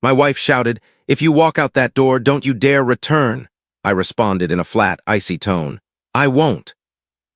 My wife shouted, "If you walk out that door, don't you dare return." I responded in a flat, icy tone, "I won't."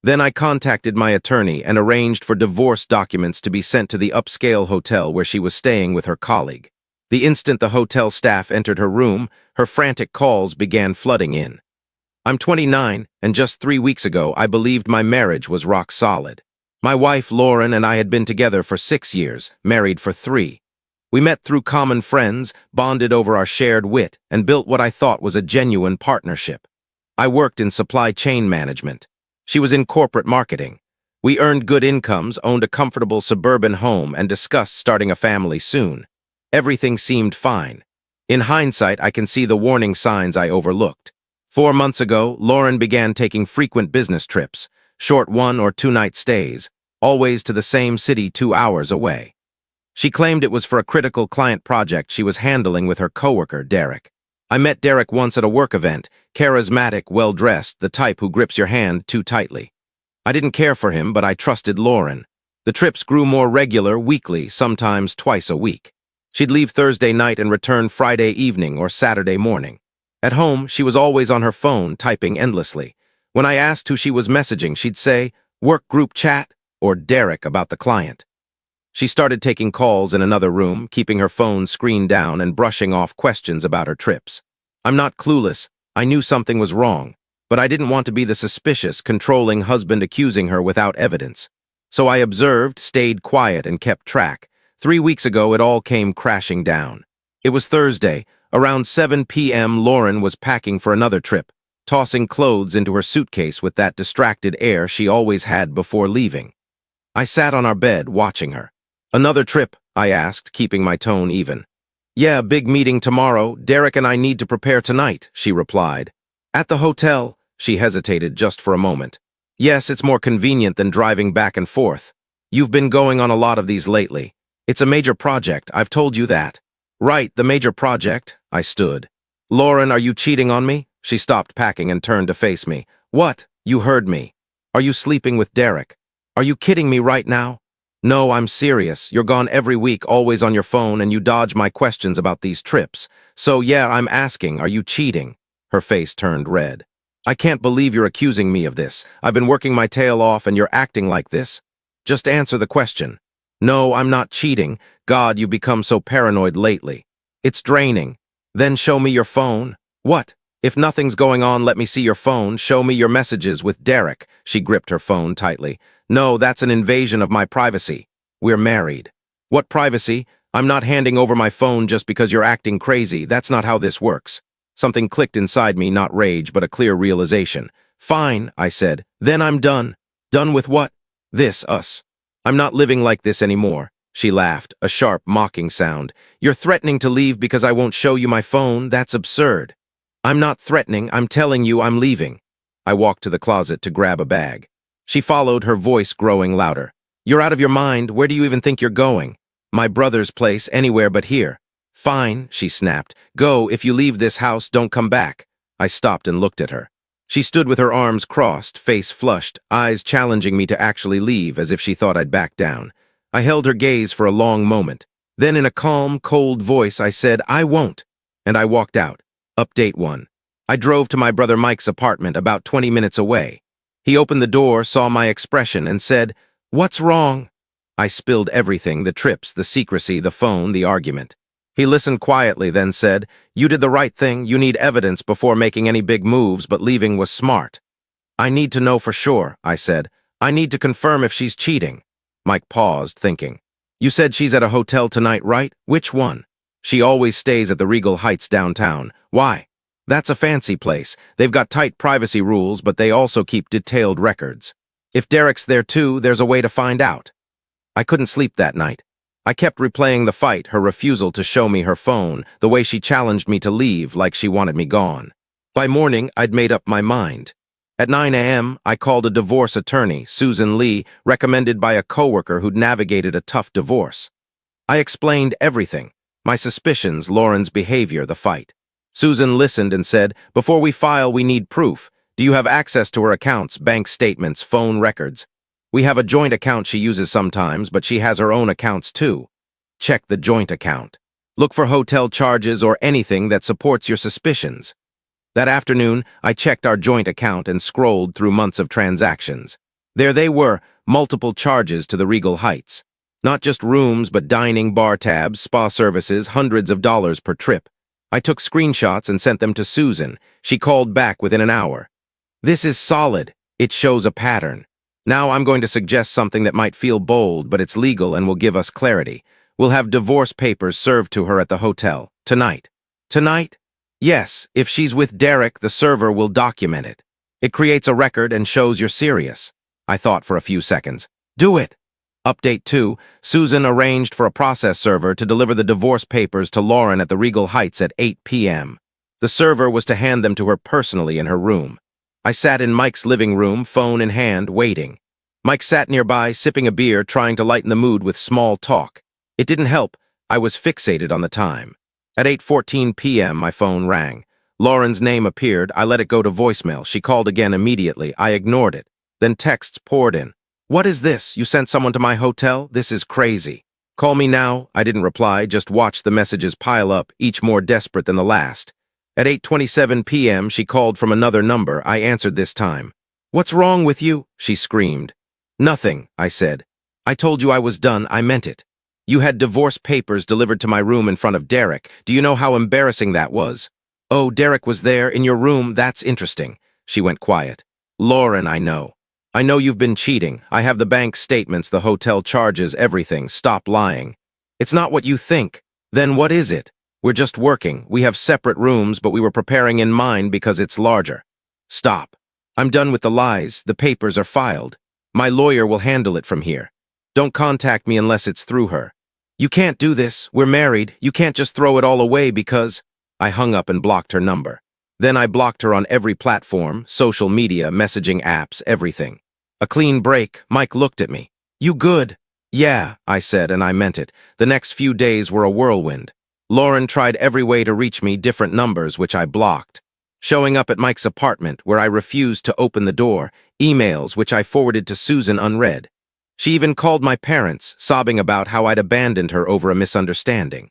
Then I contacted my attorney and arranged for divorce documents to be sent to the upscale hotel where she was staying with her colleague. The instant the hotel staff entered her room, her frantic calls began flooding in. I'm 29, and just 3 weeks ago, I believed my marriage was rock solid. My wife, Lauren, and I had been together for 6 years, married for 3. We met through common friends, bonded over our shared wit, and built what I thought was a genuine partnership. I worked in supply chain management. She was in corporate marketing. We earned good incomes, owned a comfortable suburban home, and discussed starting a family soon. Everything seemed fine. In hindsight, I can see the warning signs I overlooked. 4 months ago, Lauren began taking frequent business trips, short 1 or 2 night stays, always to the same city 2 hours away. She claimed it was for a critical client project she was handling with her coworker, Derek. I met Derek once at a work event, charismatic, well-dressed, the type who grips your hand too tightly. I didn't care for him, but I trusted Lauren. The trips grew more regular, weekly, sometimes twice a week. She'd leave Thursday night and return Friday evening or Saturday morning. At home, she was always on her phone, typing endlessly. When I asked who she was messaging, she'd say, "Work group chat," or Derek about the client. She started taking calls in another room, keeping her phone screen down and brushing off questions about her trips. I'm not clueless. I knew something was wrong, but I didn't want to be the suspicious, controlling husband accusing her without evidence. So I observed, stayed quiet, and kept track. 3 weeks ago, it all came crashing down. It was Thursday. Around 7 p.m., Lauren was packing for another trip, tossing clothes into her suitcase with that distracted air she always had before leaving. I sat on our bed, watching her. "Another trip?" I asked, keeping my tone even. "Yeah, big meeting tomorrow. Derek and I need to prepare tonight," she replied. "At the hotel?" She hesitated just for a moment. "Yes, it's more convenient than driving back and forth. You've been going on a lot of these lately. It's a major project, I've told you that." "Right, the major project." I stood. "Lauren, are you cheating on me?" She stopped packing and turned to face me. "What? You heard me. Are you sleeping with Derek? Are you kidding me right now?" "No, I'm serious. You're gone every week, always on your phone, and you dodge my questions about these trips. So yeah, I'm asking, are you cheating?" Her face turned red. "I can't believe you're accusing me of this. I've been working my tail off and you're acting like this. Just answer the question." "No, I'm not cheating. God, you've become so paranoid lately. It's draining." "Then show me your phone." "What? If nothing's going on, let me see your phone. Show me your messages with Derek." She gripped her phone tightly. "No, that's an invasion of my privacy. We're married." "What privacy? I'm not handing over my phone just because you're acting crazy. That's not how this works." Something clicked inside me, not rage, but a clear realization. "Fine," I said. "Then I'm done." "Done with what?" "This, us. I'm not living like this anymore." She laughed, a sharp, mocking sound. "You're threatening to leave because I won't show you my phone? That's absurd." "I'm not threatening. I'm telling you I'm leaving." I walked to the closet to grab a bag. She followed, her voice growing louder. "You're out of your mind. Where do you even think you're going?" "My brother's place, anywhere but here." "Fine," she snapped. "Go. If you leave this house, don't come back." I stopped and looked at her. She stood with her arms crossed, face flushed, eyes challenging me to actually leave as if she thought I'd back down. I held her gaze for a long moment. Then in a calm, cold voice, I said, "I won't." And I walked out. Update 1. I drove to my brother Mike's apartment about 20 minutes away. He opened the door, saw my expression, and said, "What's wrong?" I spilled everything, the trips, the secrecy, the phone, the argument. He listened quietly, then said, "You did the right thing. You need evidence before making any big moves, but leaving was smart." "I need to know for sure," I said. "I need to confirm if she's cheating." Mike paused, thinking. "You said she's at a hotel tonight, right? Which one?" "She always stays at the Regal Heights downtown." "Why?" "That's a fancy place. They've got tight privacy rules, but they also keep detailed records. If Derek's there too, there's a way to find out." I couldn't sleep that night. I kept replaying the fight, her refusal to show me her phone, the way she challenged me to leave like she wanted me gone. By morning, I'd made up my mind. At 9 a.m., I called a divorce attorney, Susan Lee, recommended by a coworker who'd navigated a tough divorce. I explained everything, my suspicions, Lauren's behavior, the fight. Susan listened and said, "Before we file, we need proof. Do you have access to her accounts, bank statements, phone records?" "We have a joint account she uses sometimes, but she has her own accounts too." "Check the joint account." Look for hotel charges or anything that supports your suspicions. That afternoon, I checked our joint account and scrolled through months of transactions. There they were, multiple charges to the Regal Heights. Not just rooms, but dining, bar tabs, spa services, hundreds of dollars per trip. I took screenshots and sent them to Susan. She called back within an hour. This is solid. It shows a pattern. Now I'm going to suggest something that might feel bold, but it's legal and will give us clarity. We'll have divorce papers served to her at the hotel. Tonight. Tonight? Yes, if she's with Derek, the server will document it. It creates a record and shows you're serious. I thought for a few seconds. Do it! Update 2, Susan arranged for a process server to deliver the divorce papers to Lauren at the Regal Heights at 8 p.m. The server was to hand them to her personally in her room. I sat in Mike's living room, phone in hand, waiting. Mike sat nearby, sipping a beer, trying to lighten the mood with small talk. It didn't help. I was fixated on the time. At 8:14 p.m., my phone rang. Lauren's name appeared. I let it go to voicemail. She called again immediately. I ignored it. Then texts poured in. What is this? You sent someone to my hotel? This is crazy. Call me now. I didn't reply, just watched the messages pile up, each more desperate than the last. At 8:27 p.m., she called from another number. I answered this time. What's wrong with you? She screamed. Nothing, I said. I told you I was done. I meant it. You had divorce papers delivered to my room in front of Derek. Do you know how embarrassing that was? Oh, Derek was there, in your room. That's interesting. She went quiet. Lauren, I know. I know you've been cheating. I have the bank statements, the hotel charges, everything. Stop lying. It's not what you think. Then what is it? We're just working. We have separate rooms, but we were preparing in mine because it's larger. Stop. I'm done with the lies. The papers are filed. My lawyer will handle it from here. Don't contact me unless it's through her. You can't do this. We're married. You can't just throw it all away because... I hung up and blocked her number. Then I blocked her on every platform, social media, messaging apps, everything. A clean break. Mike looked at me. You good? Yeah, I said, and I meant it. The next few days were a whirlwind. Lauren tried every way to reach me, different numbers, which I blocked. Showing up at Mike's apartment, where I refused to open the door, emails, which I forwarded to Susan unread. She even called my parents, sobbing about how I'd abandoned her over a misunderstanding.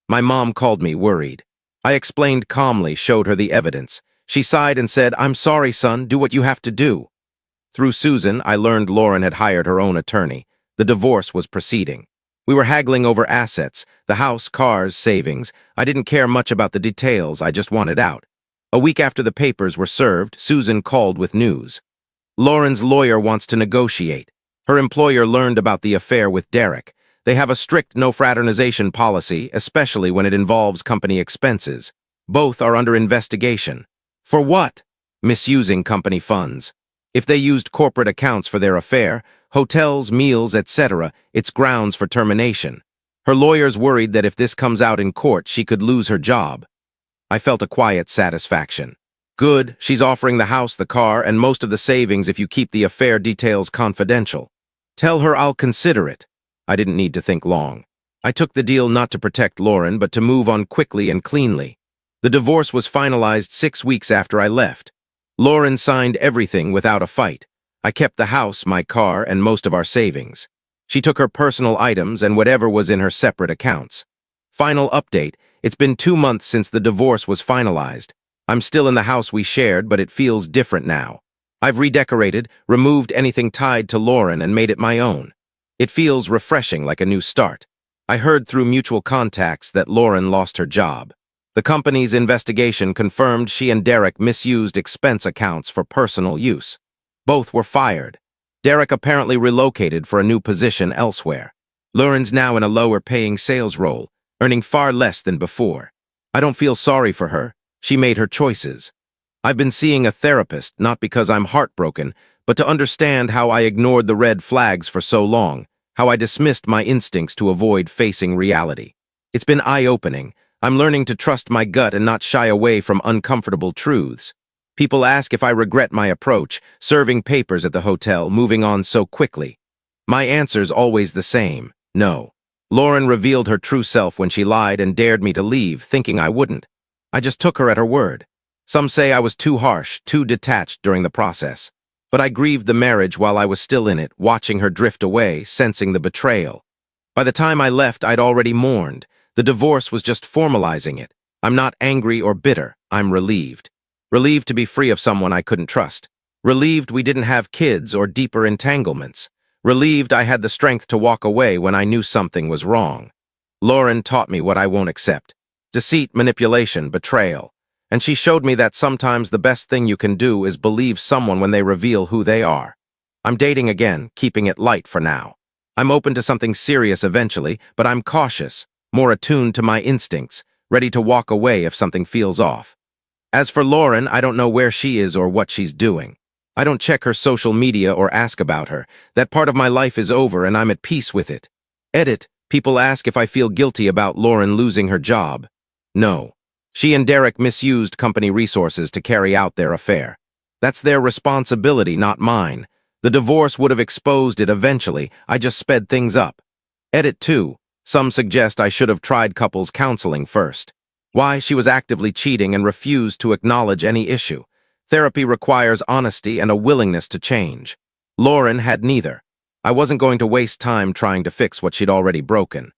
My mom called me, worried. I explained calmly, showed her the evidence. She sighed and said, I'm sorry, son, do what you have to do. Through Susan, I learned Lauren had hired her own attorney. The divorce was proceeding. We were haggling over assets, the house, cars, savings. I didn't care much about the details, I just wanted out. A week after the papers were served, Susan called with news. Lauren's lawyer wants to negotiate. Her employer learned about the affair with Derek. They have a strict no fraternization policy, especially when it involves company expenses. Both are under investigation. For what? Misusing company funds. If they used corporate accounts for their affair, hotels, meals, etc., it's grounds for termination. Her lawyer's worried that if this comes out in court, she could lose her job. I felt a quiet satisfaction. Good, she's offering the house, the car, and most of the savings if you keep the affair details confidential. Tell her I'll consider it. I didn't need to think long. I took the deal not to protect Lauren, but to move on quickly and cleanly. The divorce was finalized 6 weeks after I left. Lauren signed everything without a fight. I kept the house, my car, and most of our savings. She took her personal items and whatever was in her separate accounts. Final update, it's been 2 months since the divorce was finalized. I'm still in the house we shared, but it feels different now. I've redecorated, removed anything tied to Lauren, and made it my own. It feels refreshing, like a new start. I heard through mutual contacts that Lauren lost her job. The company's investigation confirmed she and Derek misused expense accounts for personal use. Both were fired. Derek apparently relocated for a new position elsewhere. Lauren's now in a lower-paying sales role, earning far less than before. I don't feel sorry for her. She made her choices. I've been seeing a therapist, not because I'm heartbroken, but to understand how I ignored the red flags for so long, how I dismissed my instincts to avoid facing reality. It's been eye-opening. I'm learning to trust my gut and not shy away from uncomfortable truths. People ask if I regret my approach, serving papers at the hotel, moving on so quickly. My answer's always the same, no. Lauren revealed her true self when she lied and dared me to leave, thinking I wouldn't. I just took her at her word. Some say I was too harsh, too detached during the process. But I grieved the marriage while I was still in it, watching her drift away, sensing the betrayal. By the time I left, I'd already mourned. The divorce was just formalizing it. I'm not angry or bitter. I'm relieved. Relieved to be free of someone I couldn't trust. Relieved we didn't have kids or deeper entanglements. Relieved I had the strength to walk away when I knew something was wrong. Lauren taught me what I won't accept. Deceit, manipulation, betrayal. And she showed me that sometimes the best thing you can do is believe someone when they reveal who they are. I'm dating again, keeping it light for now. I'm open to something serious eventually, but I'm cautious, more attuned to my instincts, ready to walk away if something feels off. As for Lauren, I don't know where she is or what she's doing. I don't check her social media or ask about her. That part of my life is over and I'm at peace with it. Edit, people ask if I feel guilty about Lauren losing her job. No. She and Derek misused company resources to carry out their affair. That's their responsibility, not mine. The divorce would have exposed it eventually. I just sped things up. Edit 2. Some suggest I should have tried couples counseling first. Why? She was actively cheating and refused to acknowledge any issue. Therapy requires honesty and a willingness to change. Lauren had neither. I wasn't going to waste time trying to fix what she'd already broken.